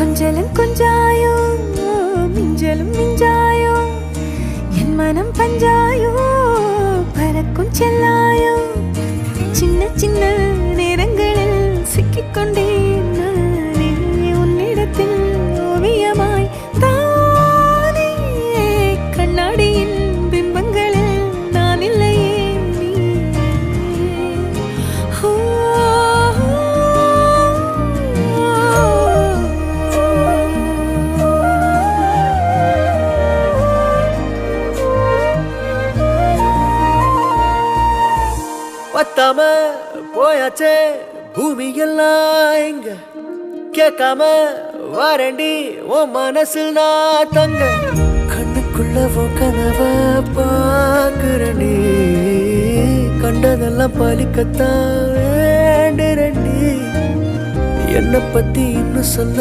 கொஞ்சலும் கொஞ்சாயோ மிஞ்சலும் மிஞ்சாயோ என் மனம் பஞ்சாயோ பறக்கும் செல்லாயோ சின்ன சின்ன நேரங்களில் சிக்கிக்கொண்டேன் நானே உன்னிடத்தில் ஓவியமாய் தானே கண்ணாடியின் பிம்பங்களில் நான் இல்லையே பத்தாம போயாச்சே பூமி எல்லாம் இங்க கேட்காம வாரண்டி உன் மனசில் நான் தங்க கண்ணுக்குள்ள உன் கனவ பாக்குறண்டி கண்டதெல்லாம் பலிக்கத்தான் வேண்டுறண்டி என்னை பத்தி இன்னும் சொல்ல